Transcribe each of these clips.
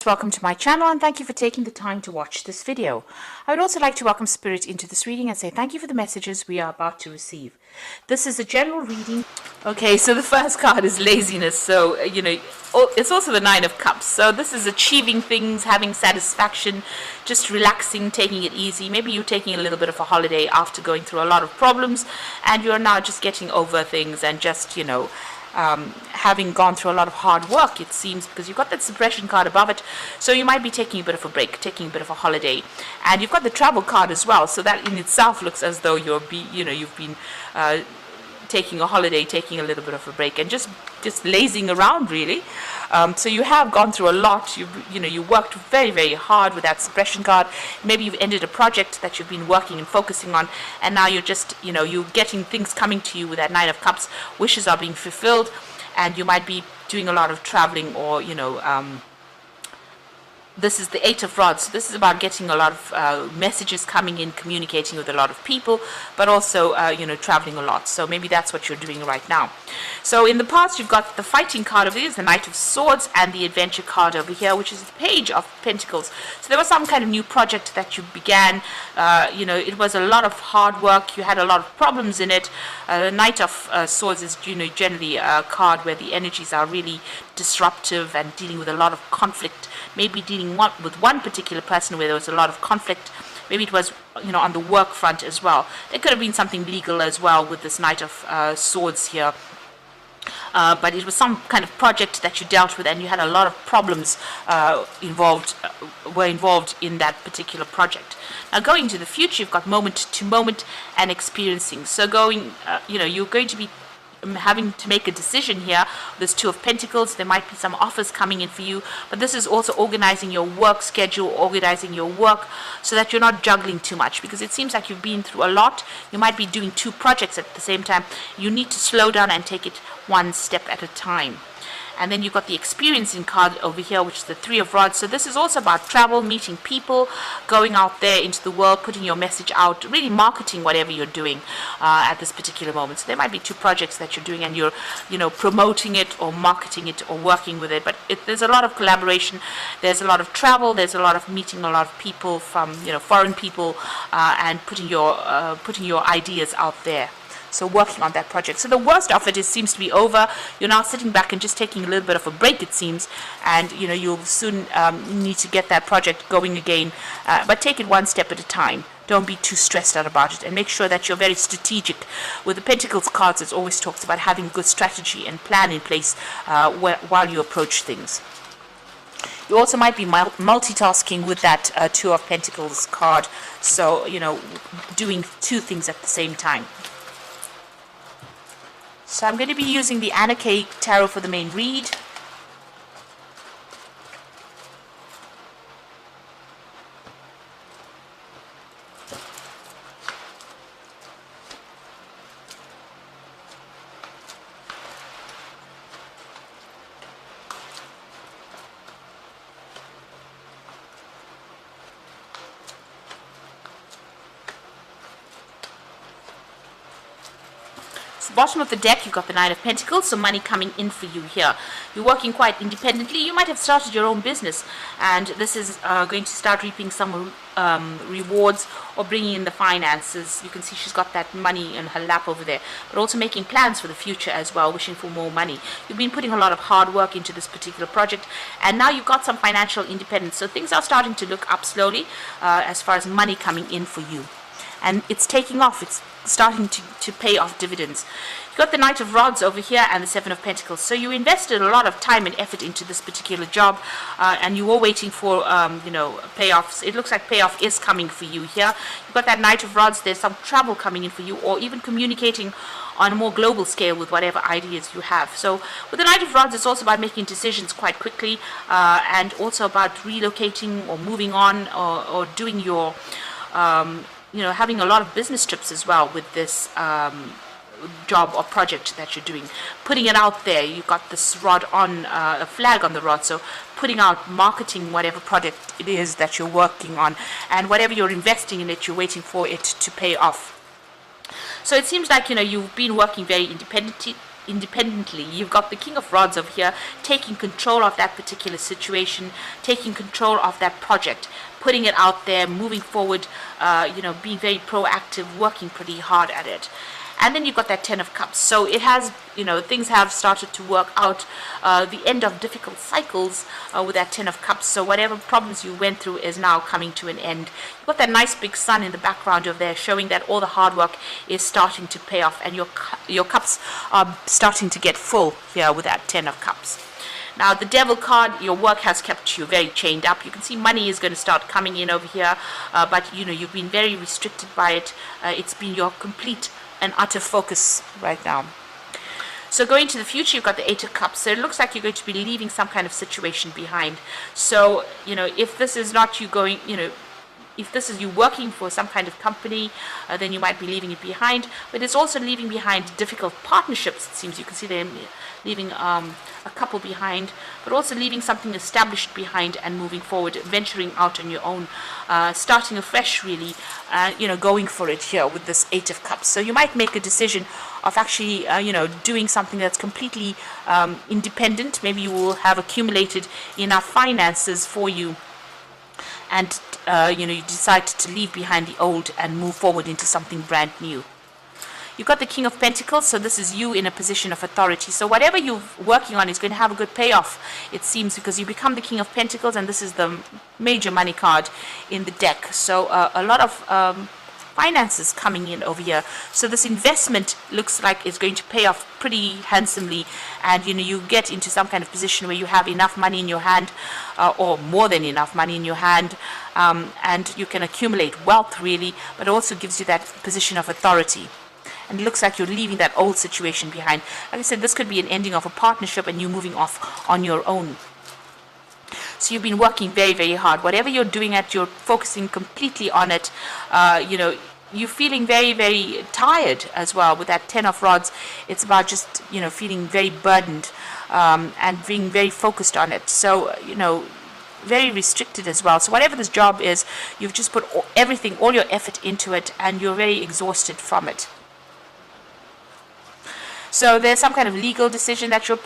Welcome to my channel and thank you for taking the time to watch this video. I would also like to welcome Spirit into this reading and say thank you for the messages we are about to receive. This is a general reading. Okay, so the first card is laziness. So, it's also the Nine of Cups. So this is achieving things, having satisfaction, just relaxing, taking it easy. Maybe you're taking a little bit of a holiday after going through a lot of problems and you're now just getting over things and just, having gone through a lot of hard work, it seems, because you've got that suppression card above it. So you might be taking a bit of a break, taking a bit of a holiday. And you've got the travel card as well. So that in itself looks as though you've been taking a holiday, taking a little bit of a break, and just lazing around, really. So you have gone through a lot. You worked very, very hard with that suppression card. Maybe you've ended a project that you've been working and focusing on, and now you're just, you're getting things coming to you with that Nine of Cups. Wishes are being fulfilled, and you might be doing a lot of traveling, or this is the Eight of Rods. So this is about getting a lot of messages coming in, communicating with a lot of people, but also, traveling a lot. So maybe that's what you're doing right now. So in the past, you've got the fighting card over here, the Knight of Swords, and the adventure card over here, which is the Page of Pentacles. So there was some kind of new project that you began. It was a lot of hard work. You had a lot of problems in it. Knight of Swords is, generally a card where the energies are really disruptive and dealing with a lot of conflict. Maybe dealing with one particular person where there was a lot of conflict. Maybe it was, on the work front as well. There could have been something legal as well with this Knight of Swords here. But it was some kind of project that you dealt with, and you had a lot of problems involved in that particular project. Now, going to the future, you've got moment to moment and experiencing. So you're going to be having to make a decision here. There's Two of Pentacles. There might be some offers coming in for you, but this is also organizing your work schedule, organizing your work so that you're not juggling too much, because it seems like you've been through a lot. You might be doing two projects at the same time. You need to slow down and take it one step at a time. And then you've got the experiencing card over here, which is the Three of Rods. So this is also about travel, meeting people, going out there into the world, putting your message out, really marketing whatever you're doing at this particular moment. So there might be two projects that you're doing and you're, promoting it or marketing it or working with it. But there's a lot of collaboration. There's a lot of travel. There's a lot of meeting a lot of people from, foreign people and putting your ideas out there. So working on that project. So the worst of it seems to be over. You're now sitting back and just taking a little bit of a break, it seems. And, you'll soon need to get that project going again. But take it one step at a time. Don't be too stressed out about it. And make sure that you're very strategic. With the Pentacles cards, it always talks about having good strategy and plan in place while you approach things. You also might be multitasking with that Two of Pentacles card. So, doing two things at the same time. So I'm going to be using the Anna K Tarot for the main read. Bottom of the deck, you've got the Nine of Pentacles, so money coming in for you here. You're working quite independently. You might have started your own business, and this is going to start reaping some rewards or bringing in the finances. You can see she's got that money in her lap over there, but also making plans for the future as well, wishing for more money. You've been putting a lot of hard work into this particular project, and now you've got some financial independence. So things are starting to look up slowly as far as money coming in for you. And it's taking off. It's starting to pay off dividends. You've got the Knight of Rods over here and the Seven of Pentacles. So you invested a lot of time and effort into this particular job, and you were waiting for, payoffs. It looks like payoff is coming for you here. You've got that Knight of Rods. There's some travel coming in for you, or even communicating on a more global scale with whatever ideas you have. So with the Knight of Rods, it's also about making decisions quite quickly, and also about relocating or moving on, or doing your having a lot of business trips as well with this job or project that you're doing. Putting it out there. You've got this rod on, a flag on the rod, so putting out, marketing whatever project it is that you're working on, and whatever you're investing in it, you're waiting for it to pay off. So it seems like, you've been working very independently, independently. You've got the King of Rods over here taking control of that particular situation, taking control of that project, putting it out there, moving forward, being very proactive, working pretty hard at it. And then you've got that Ten of Cups. So it has, things have started to work out. The end of difficult cycles with that Ten of Cups. So whatever problems you went through is now coming to an end. You've got that nice big sun in the background over there, showing that all the hard work is starting to pay off, and your cups are starting to get full here with that Ten of Cups. Now the Devil card, your work has kept you very chained up. You can see money is going to start coming in over here, but you've been very restricted by it. It's been your complete and utter focus right now. So going to the future, you've got the Eight of Cups. So it looks like you're going to be leaving some kind of situation behind. So, if this is not you going, if this is you working for some kind of company, then you might be leaving it behind. But it's also leaving behind difficult partnerships, it seems. You can see them leaving a couple behind, but also leaving something established behind and moving forward, venturing out on your own, starting afresh, really, going for it here with this Eight of Cups. So you might make a decision of actually, doing something that's completely independent. Maybe you will have accumulated enough finances for you, and you decide to leave behind the old and move forward into something brand new. You've got the King of Pentacles, so this is you in a position of authority. So whatever you're working on is going to have a good payoff, it seems, because you become the King of Pentacles, and this is the major money card in the deck. So a lot of finances coming in over here. So this investment looks like it's going to pay off pretty handsomely, and you get into some kind of position where you have enough money in your hand, or more than enough money in your hand, and you can accumulate wealth, really, but also gives you that position of authority. And it looks like you're leaving that old situation behind. Like I said, this could be an ending of a partnership and you moving off on your own. So you've been working very, very hard. Whatever you're doing you're focusing completely on it. You're feeling very, very tired as well with that Ten of Rods. It's about just, feeling very burdened, and being very focused on it. So, very restricted as well. So whatever this job is, you've just put everything, all your effort into it, and you're very exhausted from it. So there's some kind of legal decision that you're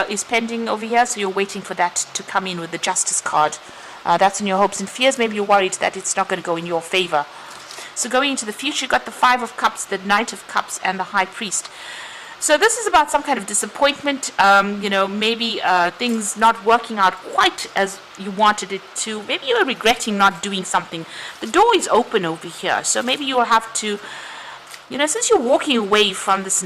is pending over here. So you're waiting for that to come in with the Justice card. That's in your hopes and fears. Maybe you're worried that it's not going to go in your favor. So going into the future, you've got the Five of Cups, the Knight of Cups, and the High Priest. So this is about some kind of disappointment, maybe things not working out quite as you wanted it to. Maybe you're regretting not doing something. The door is open over here. So maybe you'll have to, since you're walking away from this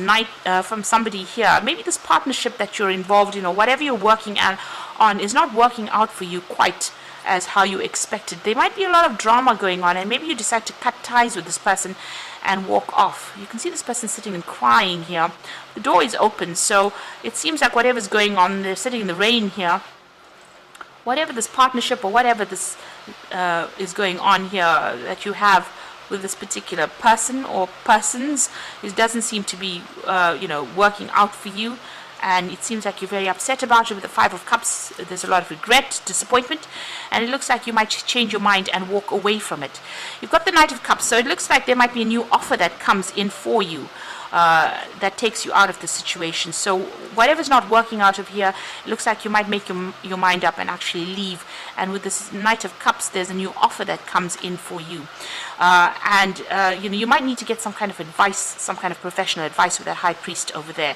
from somebody here, maybe this partnership that you're involved in, or whatever you're working on is not working out for you quite as how you expected. There might be a lot of drama going on, and maybe you decide to cut ties with this person and walk off. You can see this person sitting and crying here. The door is open, so it seems like whatever's going on, they're sitting in the rain here. Whatever this partnership or whatever this is going on here that you have with this particular person or persons, it doesn't seem to be, working out for you. And it seems like you're very upset about it with the Five of Cups. There's a lot of regret, disappointment, and it looks like you might change your mind and walk away from it. You've got the Knight of Cups, so it looks like there might be a new offer that comes in for you, that takes you out of the situation. So whatever's not working out of here, it looks like you might make your mind up and actually leave. And with this Knight of Cups, there's a new offer that comes in for you. You might need to get some kind of advice, some kind of professional advice with that High Priest over there.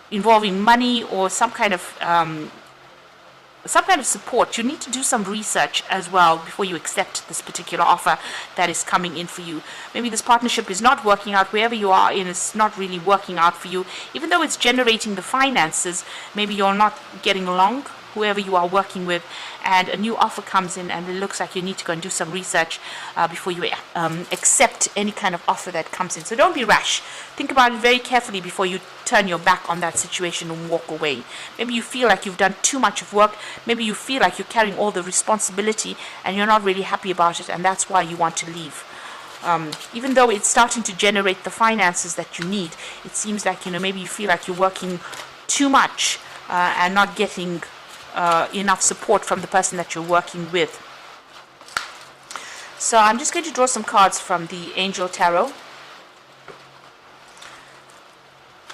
Involving money or some kind of support. You need to do some research as well before you accept this particular offer that is coming in for you. Maybe this partnership is not working out. Wherever you are in, it's not really working out for you. Even though it's generating the finances, maybe you're not getting along, whoever you are working with, and a new offer comes in, and it looks like you need to go and do some research before you accept any kind of offer that comes in. So don't be rash. Think about it very carefully before you turn your back on that situation and walk away. Maybe you feel like you've done too much of work. Maybe you feel like you're carrying all the responsibility and you're not really happy about it, and that's why you want to leave. Even though it's starting to generate the finances that you need, it seems like, maybe you feel like you're working too much and not getting enough support from the person that you're working with. So I'm just going to draw some cards from the Angel Tarot.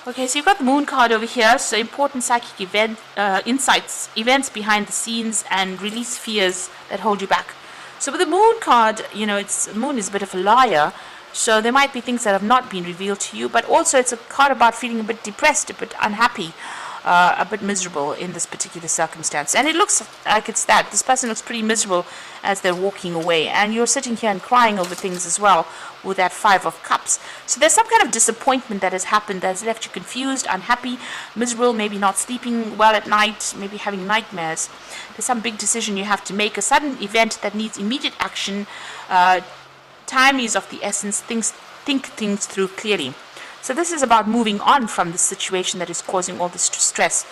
Okay, so you've got the moon card over here. So important psychic insights, events behind the scenes, and release fears that hold you back. So with the moon card, moon is a bit of a liar. So there might be things that have not been revealed to you, but also it's a card about feeling a bit depressed, a bit unhappy, a bit miserable in this particular circumstance. And it looks like it's that. This person looks pretty miserable as they're walking away. And you're sitting here and crying over things as well with that Five of Cups. So there's some kind of disappointment that has happened that has left you confused, unhappy, miserable, maybe not sleeping well at night, maybe having nightmares. There's some big decision you have to make, a sudden event that needs immediate action. Time is of the essence. Think things through clearly. So this is about moving on from the situation that is causing all this stress.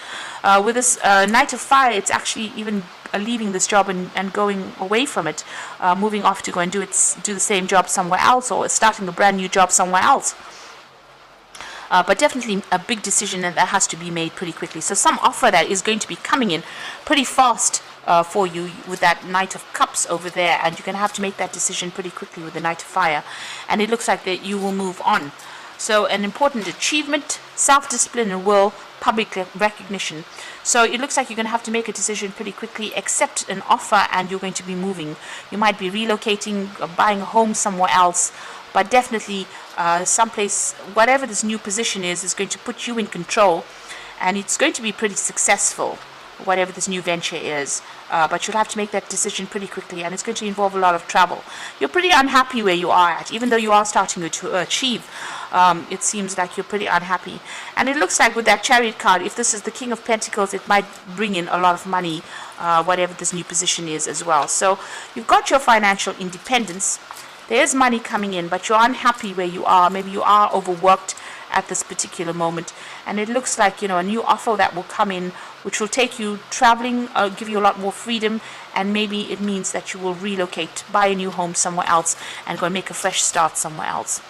With this Knight of Fire, it's actually even leaving this job and going away from it, moving off to go and do the same job somewhere else, or starting a brand new job somewhere else. But definitely a big decision that has to be made pretty quickly. So some offer that is going to be coming in pretty fast for you with that Knight of Cups over there, and you're going to have to make that decision pretty quickly with the Knight of Fire. And it looks like that you will move on. So an important achievement, self-discipline and will, public recognition. So it looks like you're going to have to make a decision pretty quickly, accept an offer, and you're going to be moving. You might be relocating, or buying a home somewhere else, but definitely someplace, whatever this new position is going to put you in control, and it's going to be pretty successful, whatever this new venture is. But you'll have to make that decision pretty quickly, and it's going to involve a lot of travel. You're pretty unhappy where you are at, even though you are starting to achieve. It seems like you're pretty unhappy. And it looks like with that Chariot card, if this is the King of Pentacles, it might bring in a lot of money, whatever this new position is as well. So you've got your financial independence. There's money coming in, but you're unhappy where you are. Maybe you are overworked at this particular moment, and it looks like a new offer that will come in, which will take you traveling, give you a lot more freedom, and maybe it means that you will relocate, buy a new home somewhere else, and go and make a fresh start somewhere else.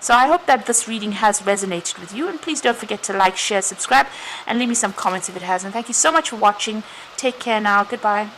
So I hope that this reading has resonated with you, and please don't forget to like, share, subscribe, and leave me some comments if it has. And thank you so much for watching. Take care now. Goodbye.